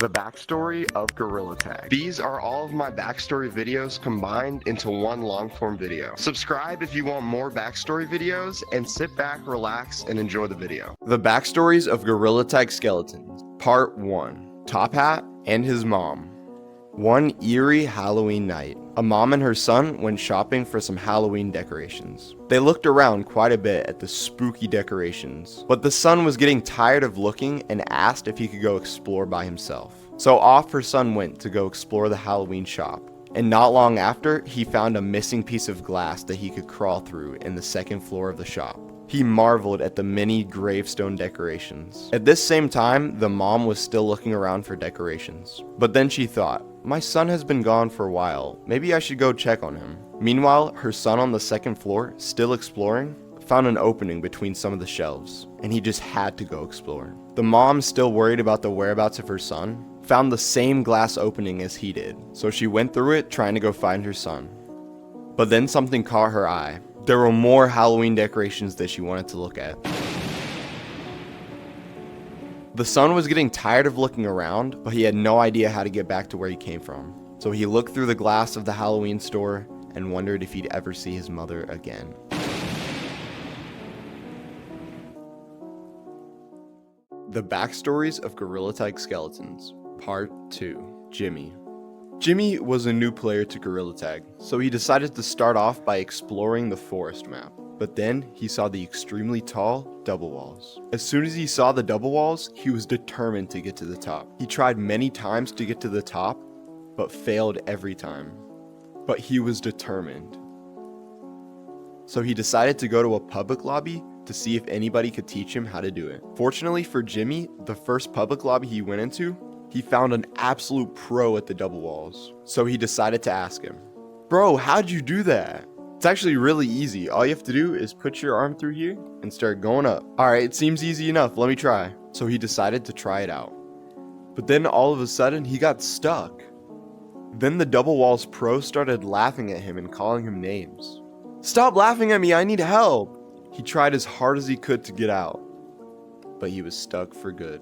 The Backstory of Gorilla Tag. These are all of my backstory videos combined into one long-form video. Subscribe if you want more backstory videos, and sit back, relax, and enjoy the video. The Backstories of Gorilla Tag Skeletons, Part 1. Top Hat and his mom. One eerie Halloween night, a mom and her son went shopping for some Halloween decorations. They looked around quite a bit at the spooky decorations, but the son was getting tired of looking and asked if he could go explore by himself. So off her son went to go explore the Halloween shop. And not long after, he found a missing piece of glass that he could crawl through in the second floor of the shop. He marveled at the many gravestone decorations. At this same time, the mom was still looking around for decorations. But then she thought, my son has been gone for a while, maybe I should go check on him. Meanwhile, her son on the second floor, still exploring, found an opening between some of the shelves, and he just had to go explore. The mom, still worried about the whereabouts of her son, found the same glass opening as he did, so she went through it trying to go find her son. But then something caught her eye. There were more Halloween decorations that she wanted to look at. The son was getting tired of looking around, but he had no idea how to get back to where he came from. So he looked through the glass of the Halloween store and wondered if he'd ever see his mother again. The Backstories of Gorilla Tag Skeletons, Part 2. Jimmy. Jimmy was a new player to Gorilla Tag, so he decided to start off by exploring the forest map. But then he saw the extremely tall double walls. As soon as he saw the double walls, he was determined to get to the top. He tried many times to get to the top, but failed every time. But he was determined. So he decided to go to a public lobby to see if anybody could teach him how to do it. Fortunately for Jimmy, the first public lobby he went into, he found an absolute pro at the double walls. So he decided to ask him, "Bro, how'd you do that?" It's actually really easy. All you have to do is put your arm through here and start going up. Alright, it seems easy enough, let me try. So he decided to try it out. But then all of a sudden, he got stuck. Then the double walls pro started laughing at him and calling him names. "Stop laughing at me, I need help!" He tried as hard as he could to get out, but he was stuck for good.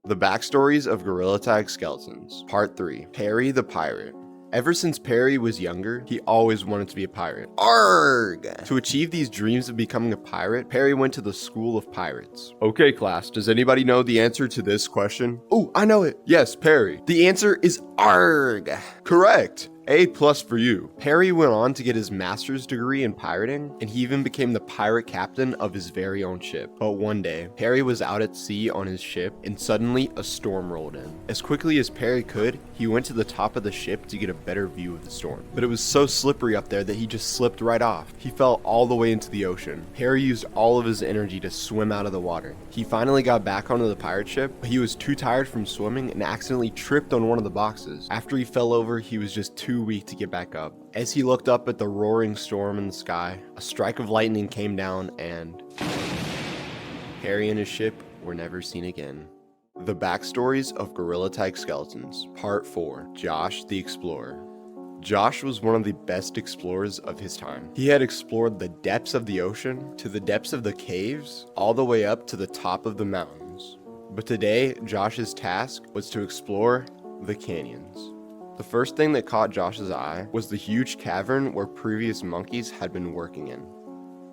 The Backstories of Gorilla Tag Skeletons, Part 3. Perry the Pirate. Ever since Perry was younger, he always wanted to be a pirate. Arrgh! To achieve these dreams of becoming a pirate, Perry went to the School of Pirates. Okay, class, does anybody know the answer to this question? Oh, I know it! Yes, Perry. The answer is arrgh! Correct! A+ for you. Perry went on to get his master's degree in pirating, and he even became the pirate captain of his very own ship. But one day, Perry was out at sea on his ship, and suddenly a storm rolled in. As quickly as Perry could, he went to the top of the ship to get a better view of the storm. But it was so slippery up there that he just slipped right off. He fell all the way into the ocean. Perry used all of his energy to swim out of the water. He finally got back onto the pirate ship, but he was too tired from swimming and accidentally tripped on one of the boxes. After he fell over, he was just too weak to get back up. As he looked up at the roaring storm in the sky, a strike of lightning came down and Perry and his ship were never seen again. The Backstories of Gorilla Tag Skeletons, Part 4. Josh the Explorer. Josh was one of the best explorers of his time. He had explored the depths of the ocean, to the depths of the caves, all the way up to the top of the mountains. But today, Josh's task was to explore the canyons. The first thing that caught Josh's eye was the huge cavern where previous monkeys had been working in.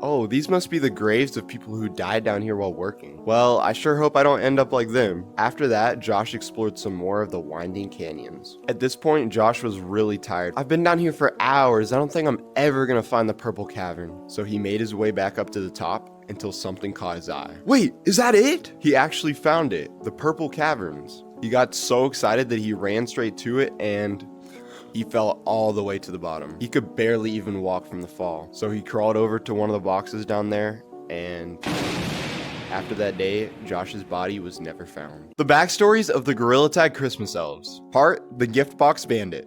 Oh, these must be the graves of people who died down here while working. Well, I sure hope I don't end up like them. After that, Josh explored some more of the winding canyons. At this point, Josh was really tired. I've been down here for hours. I don't think I'm ever gonna find the purple cavern. So he made his way back up to the top until something caught his eye. Wait, is that it? He actually found it, the purple caverns. He got so excited that he ran straight to it and he fell all the way to the bottom. He could barely even walk from the fall. So he crawled over to one of the boxes down there, and after that day, Josh's body was never found. The Backstories of the Gorilla Tag Christmas Elves. Part: The Gift Box Bandit.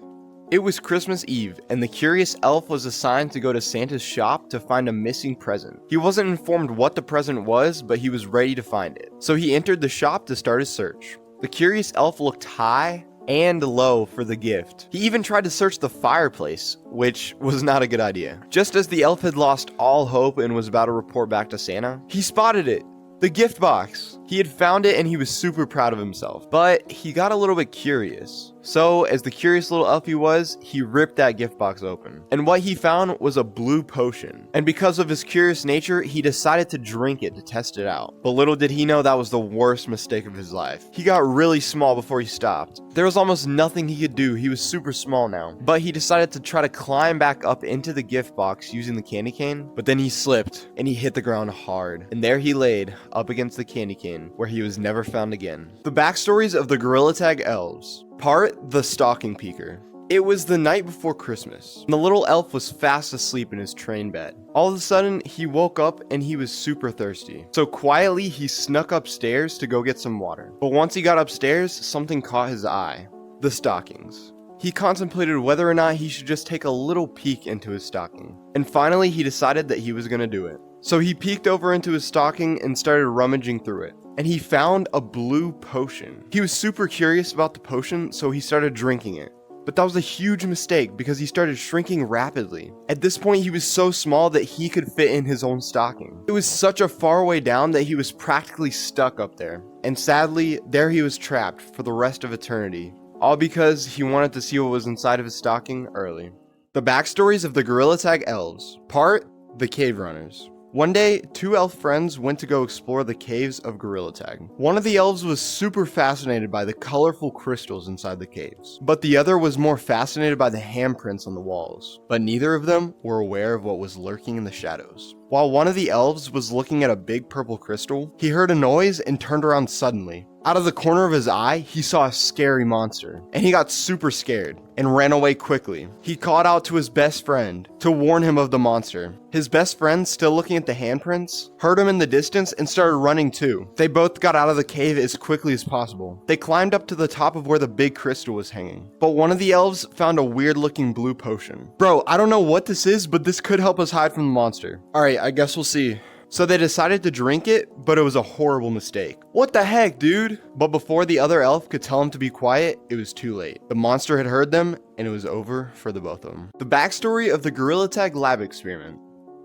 It was Christmas Eve, and the curious elf was assigned to go to Santa's shop to find a missing present. He wasn't informed what the present was, but he was ready to find it. So he entered the shop to start his search. The curious elf looked high and low for the gift. He even tried to search the fireplace, which was not a good idea. Just as the elf had lost all hope and was about to report back to Santa, he spotted it. The gift box. He had found it and he was super proud of himself, but he got a little bit curious. So, as the curious little elf he was, he ripped that gift box open. And what he found was a blue potion. And because of his curious nature, he decided to drink it to test it out. But little did he know that was the worst mistake of his life. He got really small before he stopped. There was almost nothing he could do. He was super small now. But he decided to try to climb back up into the gift box using the candy cane. But then he slipped and he hit the ground hard. And there he laid up against the candy cane, where he was never found again. The backstories of the Gorilla Tag elves. Part: the stocking peeker. It was the night before Christmas, and the little elf was fast asleep in his train bed. All of a sudden, he woke up and he was super thirsty. So quietly, he snuck upstairs to go get some water. But once he got upstairs, something caught his eye. The stockings. He contemplated whether or not he should just take a little peek into his stocking. And finally, he decided that he was gonna do it. So he peeked over into his stocking and started rummaging through it. And he found a blue potion. He was super curious about the potion, so he started drinking it. But that was a huge mistake because he started shrinking rapidly. At this point, he was so small that he could fit in his own stocking. It was such a far way down that he was practically stuck up there. And sadly, there he was trapped for the rest of eternity. All because he wanted to see what was inside of his stocking early. The backstories of the Gorilla Tag elves. Part: the cave runners. One day, two elf friends went to go explore the caves of Gorilla Tag. One of the elves was super fascinated by the colorful crystals inside the caves, but the other was more fascinated by the handprints on the walls. But neither of them were aware of what was lurking in the shadows. While one of the elves was looking at a big purple crystal, he heard a noise and turned around suddenly. Out of the corner of his eye, he saw a scary monster, and he got super scared and ran away quickly. He called out to his best friend to warn him of the monster. His best friend, still looking at the handprints, heard him in the distance and started running too. They both got out of the cave as quickly as possible. They climbed up to the top of where the big crystal was hanging, but one of the elves found a weird looking blue potion. Bro, I don't know what this is, but this could help us hide from the monster. Alright, I guess we'll see. So they decided to drink it, but it was a horrible mistake. What the heck, dude? But before the other elf could tell him to be quiet, it was too late. The monster had heard them, and it was over for the both of them. The backstory of the Gorilla Tag lab experiment.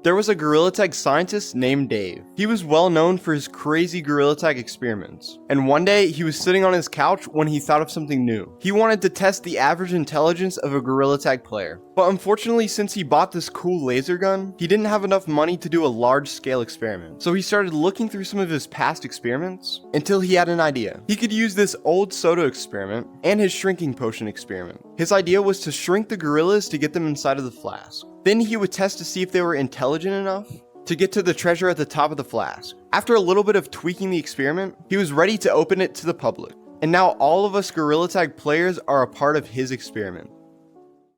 There was a Gorilla Tag scientist named Dave. He was well known for his crazy Gorilla Tag experiments. And one day, he was sitting on his couch when he thought of something new. He wanted to test the average intelligence of a Gorilla Tag player. But unfortunately, since he bought this cool laser gun, he didn't have enough money to do a large-scale experiment. So he started looking through some of his past experiments until he had an idea. He could use this old soda experiment and his shrinking potion experiment. His idea was to shrink the gorillas to get them inside of the flask. Then he would test to see if they were intelligent enough to get to the treasure at the top of the flask. After a little bit of tweaking the experiment, he was ready to open it to the public. And now all of us Gorilla Tag players are a part of his experiment.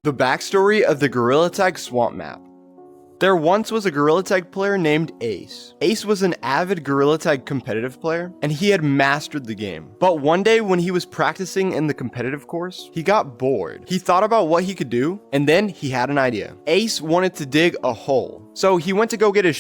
The backstory of the Gorilla Tag swamp map. There once was a Gorilla Tag player named Ace. Ace was an avid Gorilla Tag competitive player, and he had mastered the game. But one day when he was practicing in the competitive course, he got bored. He thought about what he could do, and then he had an idea. Ace wanted to dig a hole. So he went to go get his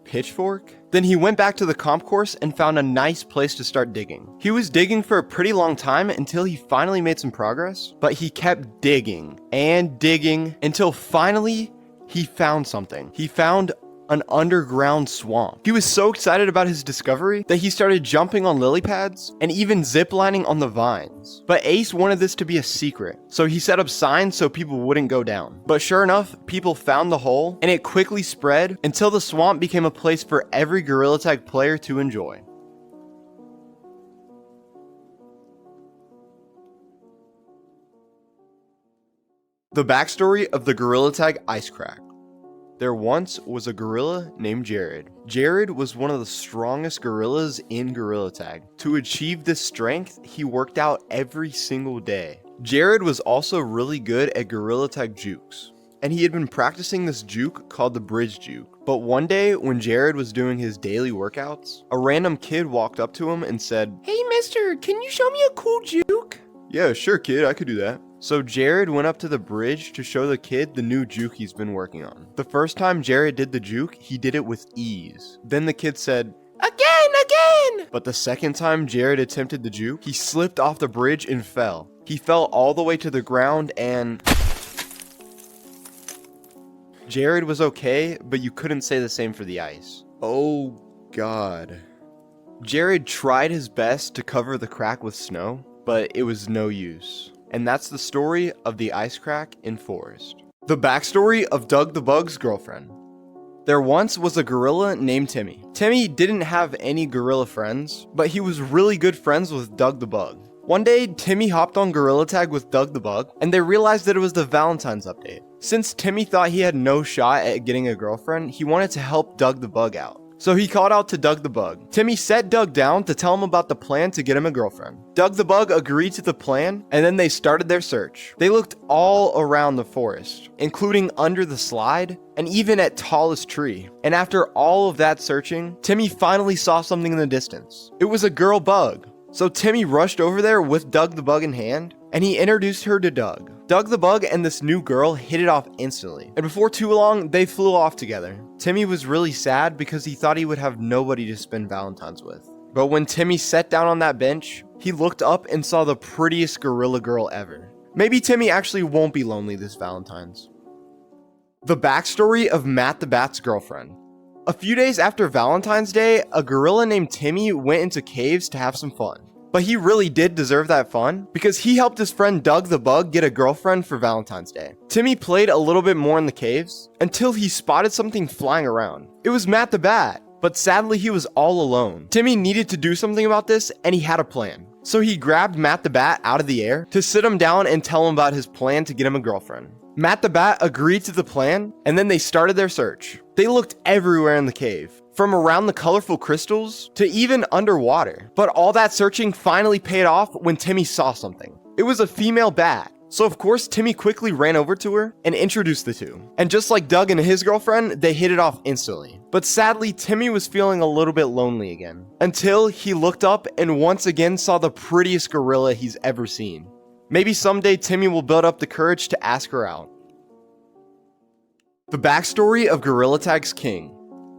pitchfork. Then he went back to the comp course and found a nice place to start digging. He was digging for a pretty long time until he finally made some progress, but he kept digging and digging until finally he found something. He found an underground swamp. He was so excited about his discovery that he started jumping on lily pads and even ziplining on the vines. But Ace wanted this to be a secret, so he set up signs so people wouldn't go down. But sure enough, people found the hole and it quickly spread until the swamp became a place for every Gorilla Tag player to enjoy. The backstory of the Gorilla Tag ice crack. There once was a gorilla named Jared. Jared was one of the strongest gorillas in Gorilla Tag. To achieve this strength, he worked out every single day. Jared was also really good at Gorilla Tag jukes, and he had been practicing this juke called the bridge juke. But one day, when Jared was doing his daily workouts, a random kid walked up to him and said, "Hey mister, can you show me a cool juke?" "Yeah, sure kid, I could do that." So Jared went up to the bridge to show the kid the new juke he's been working on. The first time Jared did the juke, he did it with ease. Then the kid said, Again! But the second time Jared attempted the juke, he slipped off the bridge and fell. He fell all the way to the ground and Jared was okay, but you couldn't say the same for the ice. Oh god. Jared tried his best to cover the crack with snow, but it was no use. And that's the story of the ice crack in Forest. The backstory of Doug the Bug's girlfriend. There once was a gorilla named Timmy. Timmy didn't have any gorilla friends, but he was really good friends with Doug the Bug. One day, Timmy hopped on Gorilla Tag with Doug the Bug, and they realized that it was the Valentine's update. Since Timmy thought he had no shot at getting a girlfriend, he wanted to help Doug the Bug out. So he called out to Doug the Bug. Timmy set Doug down to tell him about the plan to get him a girlfriend. Doug the Bug agreed to the plan, and then they started their search. They looked all around the forest, including under the slide, and even at tallest tree. And after all of that searching, Timmy finally saw something in the distance. It was a girl bug. So Timmy rushed over there with Doug the Bug in hand, and he introduced her to Doug. Doug the Bug and this new girl hit it off instantly, and before too long, they flew off together. Timmy was really sad because he thought he would have nobody to spend Valentine's with. But when Timmy sat down on that bench, he looked up and saw the prettiest gorilla girl ever. Maybe Timmy actually won't be lonely this Valentine's. The backstory of Matt the Bat's girlfriend. A few days after Valentine's Day, a gorilla named Timmy went into caves to have some fun. But he really did deserve that fun because he helped his friend Doug the Bug get a girlfriend for Valentine's Day. Timmy played a little bit more in the caves until he spotted something flying around. It was Matt the Bat, but sadly he was all alone. Timmy needed to do something about this and he had a plan. So he grabbed Matt the Bat out of the air to sit him down and tell him about his plan to get him a girlfriend. Matt the Bat agreed to the plan, and then they started their search. They looked everywhere in the cave, from around the colorful crystals to even underwater. But all that searching finally paid off when Timmy saw something. It was a female bat. So of course, Timmy quickly ran over to her and introduced the two. And just like Doug and his girlfriend, they hit it off instantly. But sadly, Timmy was feeling a little bit lonely again, until he looked up and once again saw the prettiest gorilla he's ever seen. Maybe someday Timmy will build up the courage to ask her out. The backstory of Gorilla Tag's king.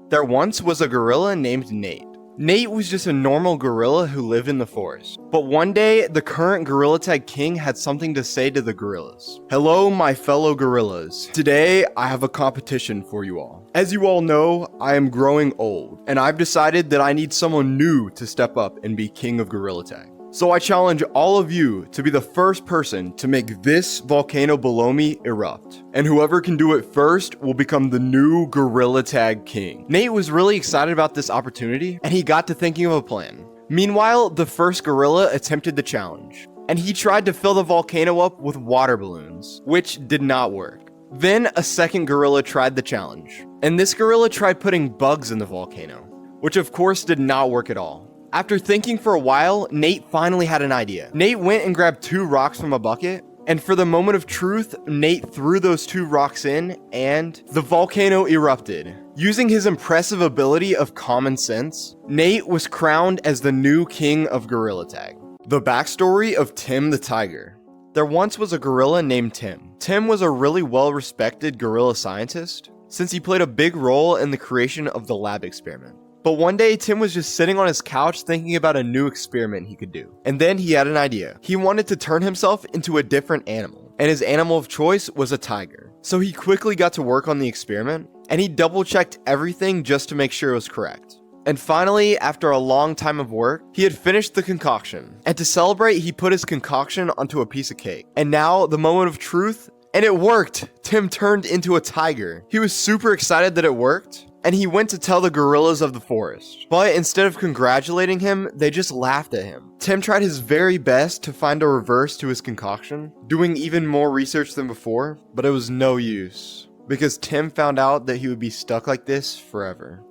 There once was a gorilla named Nate. Nate was just a normal gorilla who lived in the forest. But one day, the current Gorilla Tag king had something to say to the gorillas. Hello, my fellow gorillas. Today, I have a competition for you all. As you all know, I am growing old, and I've decided that I need someone new to step up and be king of Gorilla Tag. So I challenge all of you to be the first person to make this volcano below me erupt. And whoever can do it first will become the new Gorilla Tag king. Nate was really excited about this opportunity, and he got to thinking of a plan. Meanwhile, the first gorilla attempted the challenge, and he tried to fill the volcano up with water balloons, which did not work. Then a second gorilla tried the challenge, and this gorilla tried putting bugs in the volcano, which of course did not work at all. After thinking for a while, Nate finally had an idea. Nate went and grabbed 2 rocks from a bucket, and for the moment of truth, Nate threw those 2 rocks in, and the volcano erupted. Using his impressive ability of common sense, Nate was crowned as the new king of Gorilla Tag. The backstory of Tim the Tiger. There once was a gorilla named Tim. Tim was a really well-respected gorilla scientist, since he played a big role in the creation of the lab experiment. But one day, Tim was just sitting on his couch thinking about a new experiment he could do. And then he had an idea. He wanted to turn himself into a different animal, and his animal of choice was a tiger. So he quickly got to work on the experiment, and he double-checked everything just to make sure it was correct. And finally, after a long time of work, he had finished the concoction. And to celebrate, he put his concoction onto a piece of cake. And now, the moment of truth, and it worked! Tim turned into a tiger. He was super excited that it worked, and he went to tell the gorillas of the forest. But instead of congratulating him, they just laughed at him. Tim tried his very best to find a reverse to his concoction, doing even more research than before, but it was no use, because Tim found out that he would be stuck like this forever.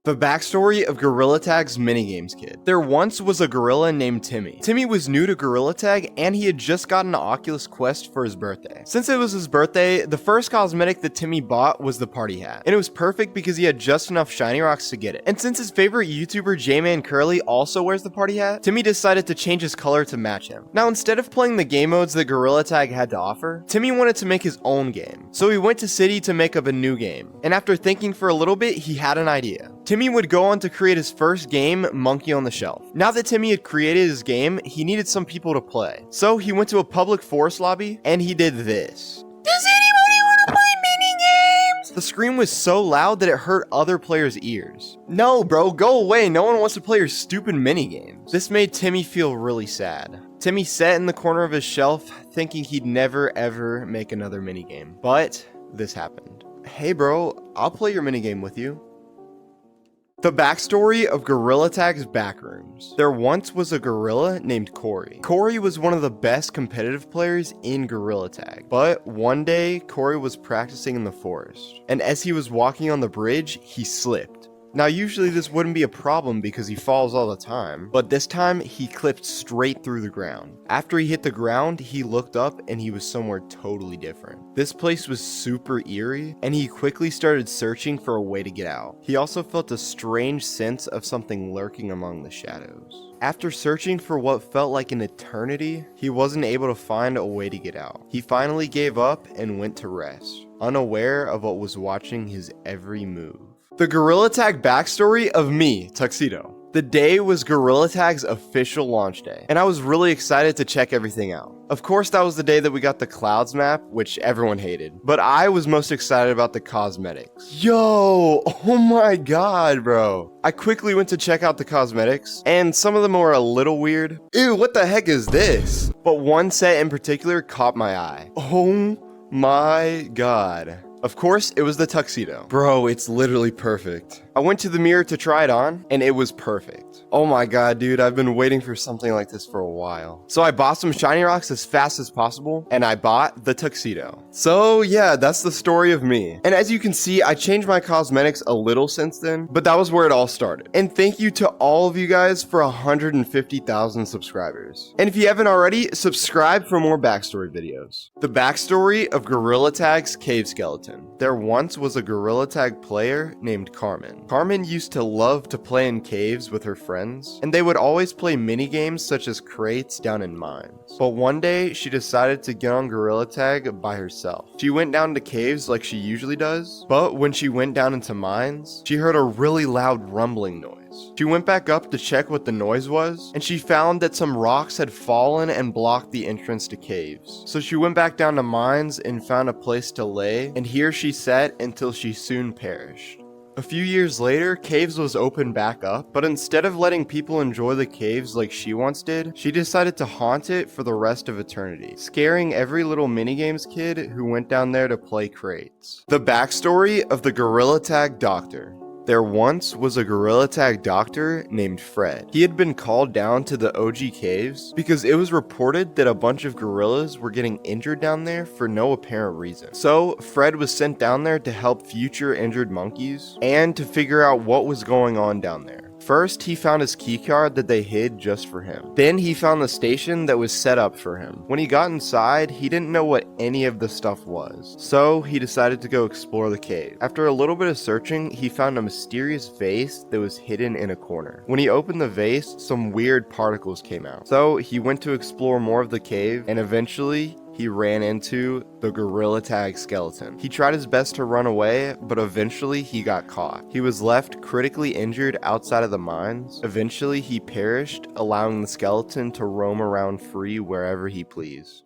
The backstory of Gorilla Tag's minigames kid. There once was a gorilla named Timmy. Timmy was new to Gorilla Tag, and he had just gotten an Oculus Quest for his birthday. Since it was his birthday, the first cosmetic that Timmy bought was the party hat. And it was perfect because he had just enough shiny rocks to get it. And since his favorite YouTuber J-Man Curly also wears the party hat, Timmy decided to change his color to match him. Now, instead of playing the game modes that Gorilla Tag had to offer, Timmy wanted to make his own game. So he went to City to make up a new game. And after thinking for a little bit, he had an idea. Timmy would go on to create his first game, Monkey on the Shelf. Now that Timmy had created his game, he needed some people to play. So he went to a public forest lobby, and he did this. Does anybody want to play The scream was so loud that it hurt other players' ears. No, bro, go away. No one wants to play your stupid minigames. This made Timmy feel really sad. Timmy sat in the corner of his shelf, thinking he'd never ever make another minigame. But this happened. Hey, bro, I'll play your minigame with you. The backstory of Gorilla Tag's Backrooms. There once was a gorilla named Corey. Corey was one of the best competitive players in Gorilla Tag. But one day, Corey was practicing in the forest. And as he was walking on the bridge, he slipped. Now usually this wouldn't be a problem because he falls all the time, but this time he clipped straight through the ground. After he hit the ground, he looked up and he was somewhere totally different. This place was super eerie and he quickly started searching for a way to get out. He also felt a strange sense of something lurking among the shadows. After searching for what felt like an eternity, he wasn't able to find a way to get out. He finally gave up and went to rest, unaware of what was watching his every move. The Gorilla Tag backstory of me, Tuxedo. The day was Gorilla Tag's official launch day, and I was really excited to check everything out. Of course, that was the day that we got the clouds map, which everyone hated, but I was most excited about the cosmetics. Yo, oh my god, bro. I quickly went to check out the cosmetics, and some of them were a little weird. Ew, what the heck is this? But one set in particular caught my eye. Oh my god. Of course, it was the tuxedo. Bro, it's literally perfect. I went to the mirror to try it on, and it was perfect. Oh my god, dude, I've been waiting for something like this for a while. So I bought some shiny rocks as fast as possible, and I bought the tuxedo. So yeah, that's the story of me. And as you can see, I changed my cosmetics a little since then, but that was where it all started. And thank you to all of you guys for 150,000 subscribers. And if you haven't already, subscribe for more backstory videos. The backstory of Gorilla Tag's cave skeleton. There once was a Gorilla Tag player named Carmen. Carmen used to love to play in caves with her friends, and they would always play mini games such as crates down in mines. But one day, she decided to get on Gorilla Tag by herself. She went down to caves like she usually does, but when she went down into mines, she heard a really loud rumbling noise. She went back up to check what the noise was, and she found that some rocks had fallen and blocked the entrance to caves. So she went back down to mines and found a place to lay, and here she sat until she soon perished. A few years later, caves was opened back up, but instead of letting people enjoy the caves like she once did, she decided to haunt it for the rest of eternity, scaring every little minigames kid who went down there to play crates. The backstory of the Gorilla Tag Doctor. There once was a Gorilla Tag doctor named Fred. He had been called down to the OG caves because it was reported that a bunch of gorillas were getting injured down there for no apparent reason. So Fred was sent down there to help future injured monkeys and to figure out what was going on down there. First, he found his keycard that they hid just for him. Then he found the station that was set up for him. When he got inside, he didn't know what any of the stuff was, so he decided to go explore the cave. After a little bit of searching, he found a mysterious vase that was hidden in a corner. When he opened the vase, some weird particles came out. So he went to explore more of the cave, and eventually, he ran into the Gorilla Tag skeleton. He tried his best to run away, but eventually he got caught. He was left critically injured outside of the mines. Eventually he perished, allowing the skeleton to roam around free wherever he pleased.